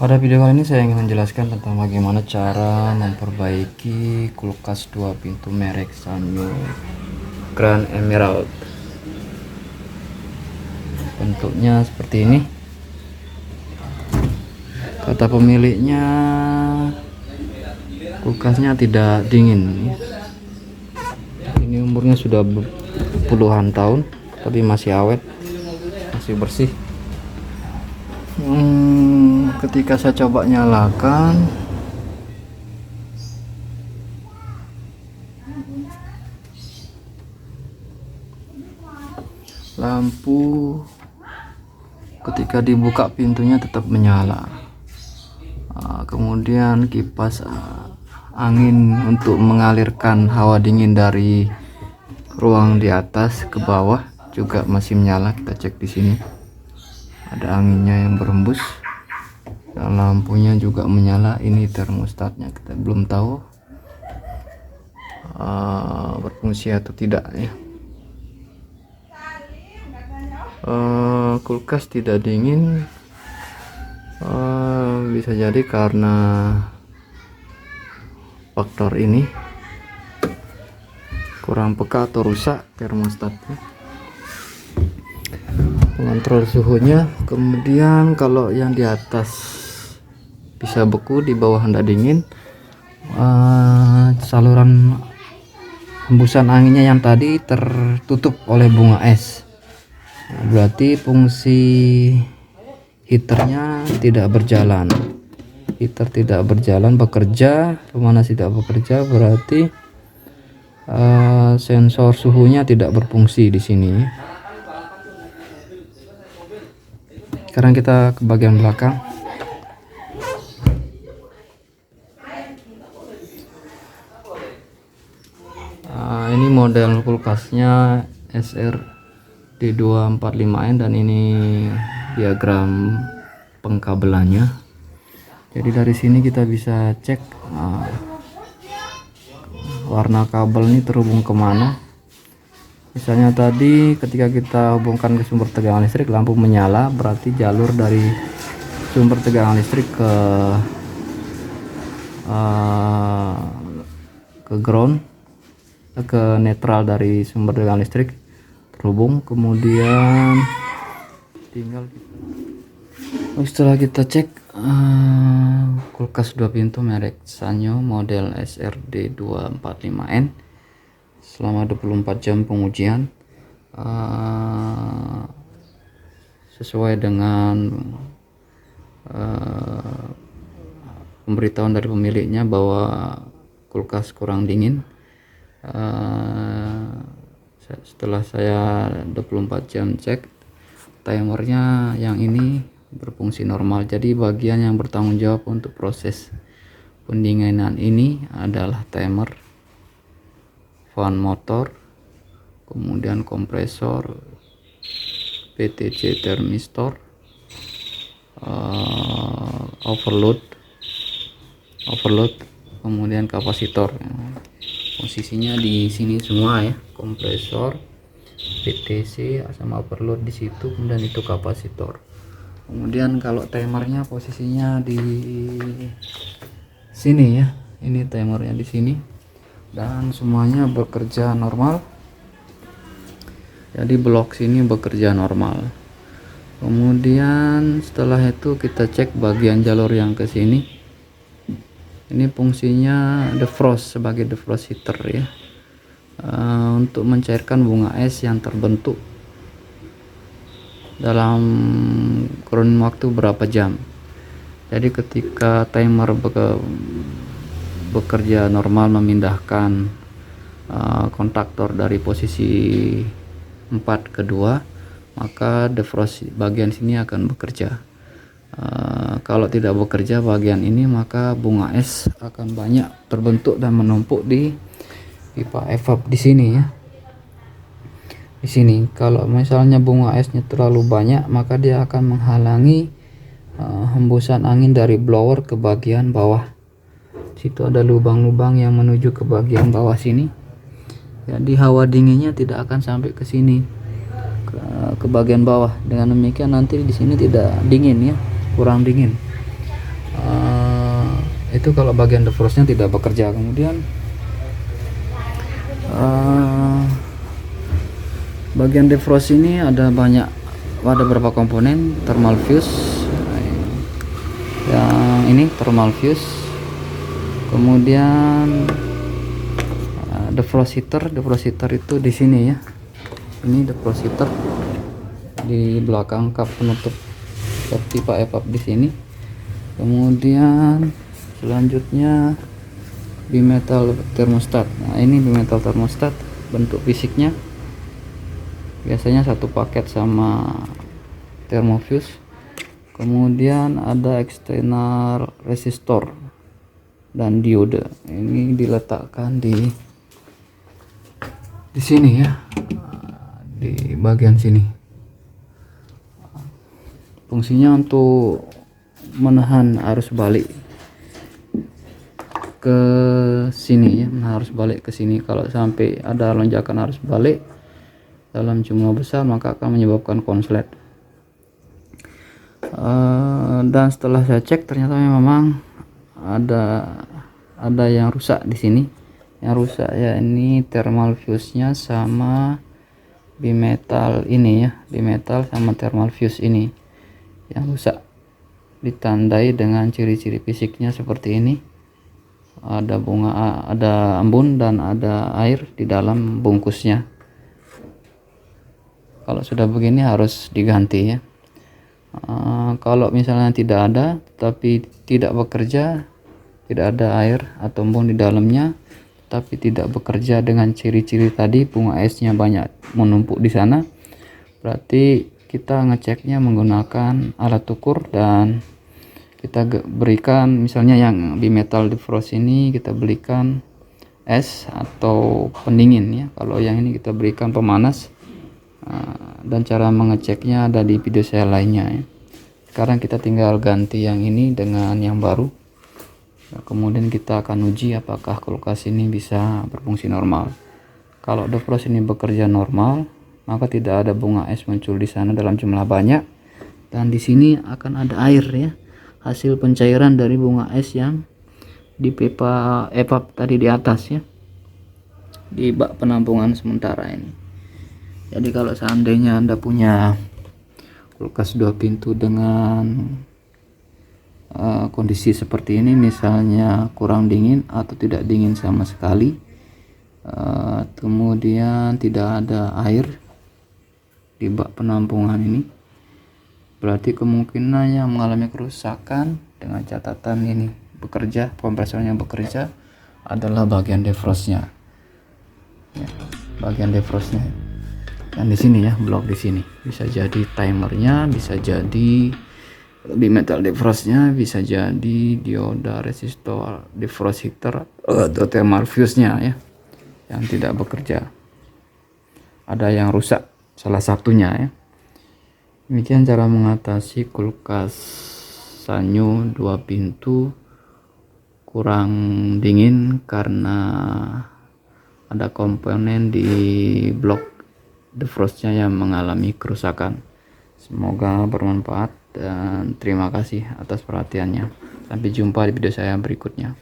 Pada video kali ini saya ingin menjelaskan tentang bagaimana cara memperbaiki kulkas 2 pintu merek Sanyo Grand Emerald. Bentuknya seperti ini. Kata pemiliknya, kulkasnya tidak dingin. Ini umurnya sudah puluhan tahun, tapi masih awet, masih bersih. Ketika saya coba nyalakan, lampu ketika dibuka pintunya tetap menyala. Kemudian kipas angin untuk mengalirkan hawa dingin dari ruang di atas ke bawah juga masih menyala. Kita cek di sini, ada anginnya yang berembus dan lampunya juga menyala. Ini termostatnya kita belum tahu berfungsi atau tidak ya. Kulkas tidak dingin, bisa jadi karena faktor ini kurang peka atau rusak termostatnya. Mengontrol suhunya, kemudian kalau yang di atas bisa beku, di bawah hendak dingin, saluran hembusan anginnya yang tadi tertutup oleh bunga es. Berarti fungsi heaternya tidak berjalan. Heater tidak berjalan, bekerja, pemanas tidak bekerja, berarti sensor suhunya tidak berfungsi di sini. Sekarang kita ke bagian belakang. Ini model kulkasnya SRD245N dan ini diagram pengkabelannya. Jadi dari sini kita bisa cek warna kabel ini terhubung kemana. Misalnya tadi ketika kita hubungkan ke sumber tegangan listrik, lampu menyala, berarti jalur dari sumber tegangan listrik ke ground, ke netral dari sumber tegangan listrik terhubung. Kemudian tinggal setelah kita cek kulkas 2 pintu merek Sanyo model SRD245N selama 24 jam pengujian, sesuai dengan pemberitahuan dari pemiliknya bahwa kulkas kurang dingin. Setelah saya 24 jam cek, timernya yang ini berfungsi normal. Jadi bagian yang bertanggung jawab untuk proses pendinginan ini adalah timer, fan motor, kemudian kompresor, PTC termistor, overload, kemudian kapasitor. Posisinya di sini semua ya, kompresor, PTC sama overload di situ, kemudian itu kapasitor. Kemudian kalau timernya posisinya di sini ya, ini timernya di sini, dan semuanya bekerja normal. Jadi blok sini bekerja normal. Kemudian setelah itu kita cek bagian jalur yang ke sini. Ini fungsinya defrost, sebagai defrost heater ya, untuk mencairkan bunga es yang terbentuk dalam kurun waktu berapa jam. Jadi ketika timer bekerja normal, memindahkan kontaktor dari posisi 4 ke 2, maka defrost bagian sini akan bekerja. Kalau tidak bekerja bagian ini, maka bunga es akan banyak terbentuk dan menumpuk di pipa evap di sini ya. Di sini kalau misalnya bunga esnya terlalu banyak, maka dia akan menghalangi hembusan angin dari blower ke bagian bawah. Situ ada lubang-lubang yang menuju ke bagian bawah sini. Jadi hawa dinginnya tidak akan sampai ke sini, ke bagian bawah. Dengan demikian nanti di sini tidak dingin ya, kurang dingin. Itu kalau bagian defrostnya tidak bekerja. Kemudian bagian defrost ini ada beberapa komponen. Thermal fuse, yang ini thermal fuse, kemudian defrost heater itu di sini ya. Ini defrost heater di belakang kap penutup pipa evap di sini. Kemudian selanjutnya bimetal thermostat. Nah, ini bimetal thermostat, bentuk fisiknya biasanya satu paket sama thermofuse. Kemudian ada eksternal resistor dan diode. Ini diletakkan di sini ya, di bagian sini. Fungsinya untuk menahan arus balik ke sini ya, arus balik ke sini. Kalau sampai ada lonjakan arus balik dalam jumlah besar, maka akan menyebabkan konslet. Dan setelah saya cek, ternyata memang ada yang rusak di sini. Yang rusak ya, ini thermal fuse-nya sama bimetal ini ya, bimetal sama thermal fuse ini yang rusak. Ditandai dengan ciri-ciri fisiknya seperti ini. Ada ada embun dan ada air di dalam bungkusnya. Kalau sudah begini harus diganti ya. Kalau misalnya tidak ada tapi tidak bekerja, tidak ada air atau embun di dalamnya, tapi tidak bekerja dengan ciri-ciri tadi, bunga esnya banyak menumpuk di sana, berarti kita ngeceknya menggunakan alat ukur. Dan kita berikan, misalnya yang bimetal defrost ini kita berikan es atau pendingin ya. Kalau yang ini kita berikan pemanas. Dan cara mengeceknya ada di video saya lainnya ya. Sekarang kita tinggal ganti yang ini dengan yang baru. Kemudian kita akan uji apakah kulkas ini bisa berfungsi normal. Kalau defrost ini bekerja normal, maka tidak ada bunga es muncul di sana dalam jumlah banyak, dan di sini akan ada air ya, hasil pencairan dari bunga es yang di pipa evap tadi di atas ya, di bak penampungan sementara ini. Jadi kalau seandainya Anda punya kulkas 2 pintu dengan kondisi seperti ini, misalnya kurang dingin atau tidak dingin sama sekali, kemudian tidak ada air di bak penampungan ini, berarti kemungkinan yang mengalami kerusakan dengan catatan ini bekerja, kompresornya bekerja, adalah bagian defrostnya ya, bagian defrostnya. Dan di sini ya, blok di sini bisa jadi timernya, bisa jadi bimetal defrostnya, bisa jadi dioda resistor defrost heater atau thermal fuse-nya ya, yang tidak bekerja. Ada yang rusak salah satunya ya. Demikian cara mengatasi kulkas Sanyo 2 pintu kurang dingin karena ada komponen di blok defrostnya yang mengalami kerusakan. Semoga bermanfaat dan terima kasih atas perhatiannya. Sampai jumpa di video saya berikutnya.